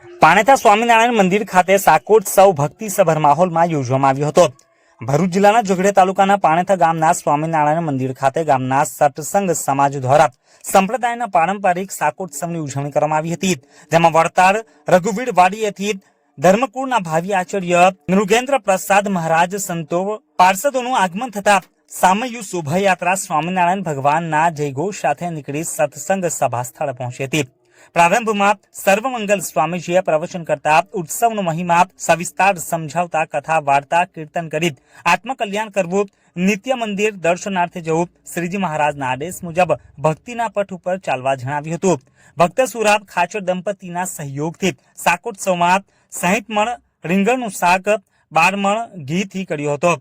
પાણેતા સ્વામિનારાયણ મંદિર ખાતે શાકોત્સવ ભક્તિસભર માહોલમાં યોજવામાં આવ્યો હતો। ભરૂચ જિલ્લાના ઝઘડે તાલુકાના પાણેતા ગામના સ્વામિનારાયણ મંદિર ખાતે ગામના સત્સંગ સમાજ દ્વારા સંપ્રદાયના પારંપરિક શાકોત્સવની ઉજવણી કરવામાં આવી હતી, જેમાં વડતાલ રઘુવીર વાડીએથી ધર્મકુળના ભાવિ આચાર્ય નૃગેન્દ્ર પ્રસાદ મહારાજ સંતો પાર્ષદોનું આગમન થતા સામયુ શોભાયાત્રા સ્વામિનારાયણ ભગવાનના જયઘોષ સાથે નીકળી સત્સંગ સભા સ્થળે પહોંચી હતી। પ્રારંભમાં સર્વમંગલ સ્વામીજીએ પ્રવચન કરતા ઉત્સવનો મહિમા સવિસ્તાર સમજાવતા કથા વાર્તા કીર્તન કરી આત્મકલ્યાણ કરવું, નિત્ય મંદિર દર્શનાર્થે જવું, શ્રીજી મહારાજના આદેશ મુજબ ભક્તિના પથ ઉપર ચાલવા જણાવ્યું હતું। ભક્ત સુરાબ ખાચર દંપતીના સહયોગથી શાકોત્સવમાં 60 મણ રીંગણનું શાક 12 મણ ઘીથી કર્યો હતો।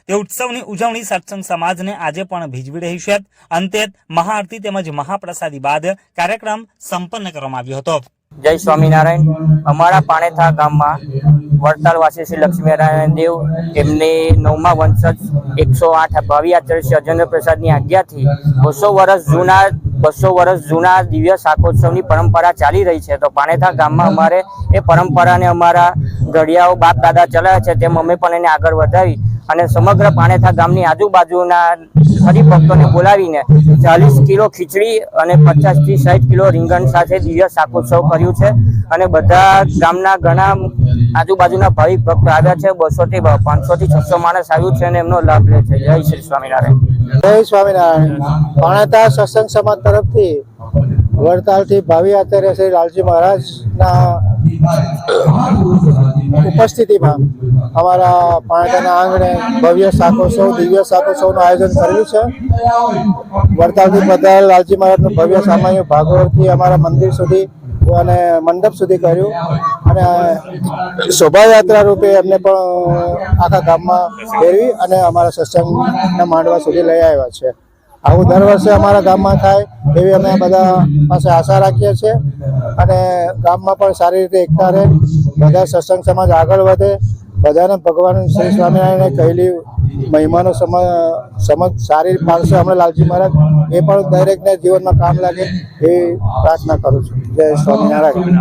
તે ઉત્સવની ઉજવણી સત્સંગ સમાજને આજે પણ ભીજવી રહી છે। અંતે મહાઆરતી તેમજ મહાપ્રસાદી બાદ કાર્યક્રમ સંપન્ન કરવામાં આવ્યો હતો। જય સ્વામિનારાયણ। અમારા પાણેથા ગામમાં વડતાલવાસી શ્રી લક્ષ્મીનારાયણ દેવ એમની 9મા વંશજ 108 ભાવિ આચાર્ય શ્રી અજેન્દ્ર પ્રસાદની આજ્ઞાથી 200 વર્ષ જૂના દિવ્ય શાકોત્સવની પરંપરા ચાલી રહી છે। તો પાણેથા ગામમાં અમારે એ પરંપરાને અમારા ઘડિયાઓ બાપ દાદા ચલાવે છે, તેમ અમે પણ એને આગળ વધાવી અને સમગ્ર પાણેથા ગામની આજુબાજુના હરિભક્તોને બોલાવીને 40 કિલો ખીચડી અને 50 થી 60 કિલો રીંગણ સાથે દિવ્ય શાકોત્સવ કર્યું છે અને બધા ગામના ઘણા આજુબાજુના ભાવિક ભક્તો આવ્યા છે। 200 થી 500 થી 600 માણસ આવ્યું છે અને એમનો લાભ લે છે। જય શ્રી સ્વામિનારાયણ। જય સ્વામિનારાયણ। પાણેતા સત્સંગ સમાજ તરફથી વડતાલથી ભાવિ આચાર્ય શ્રી લાલજી મહારાજના ઉપસ્થિતિમાં અમારા પાણેતાના આંગણે ભવ્ય શાકોત્સવ દિવ્ય શાકોત્સવનું આયોજન કરેલું છે। વડતાલથી પધારેલ લાલજી મહારાજનું ભવ્ય સામાન્ય ભાગવતથી અમારા મંદિર સુધી અને મંડપ સુધી કર્યું અને શોભાયાત્રા રૂપે એમને પણ આખા ગામમાં ફેરવી અને અમારા સત્સંગના માંડવા સુધી લઈ આવ્યા છે। આવું દર વર્ષે અમારા ગામમાં થાય એવી અમે બધા પાસે આશા રાખીએ છીએ અને ગામમાં પણ સારી રીતે એકતા રહે, બધા સત્સંગ સમાજ આગળ વધે, બધાને ભગવાન શ્રી સ્વામિનારાયણે કહેલી મહિમાનો સમજ સારી પાડશે હમણાં લાલજી મહારાજ, એ પણ દરેકને જીવનમાં કામ લાગે એવી પ્રાર્થના કરું છું। જય સ્વામિનારાયણ।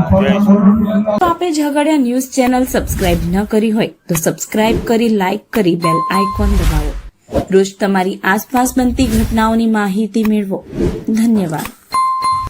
આપે ઝઘડિયા ન્યૂઝ ચેનલ સબસ્ક્રાઇબ ન કરી હોય તો સબસ્ક્રાઇબ કરી, લાઇક કરી, બેલ આઇકોન દબાવો। રોજ તમારી આસપાસ બનતી ઘટનાઓની માહિતી મેળવો। ધન્યવાદ।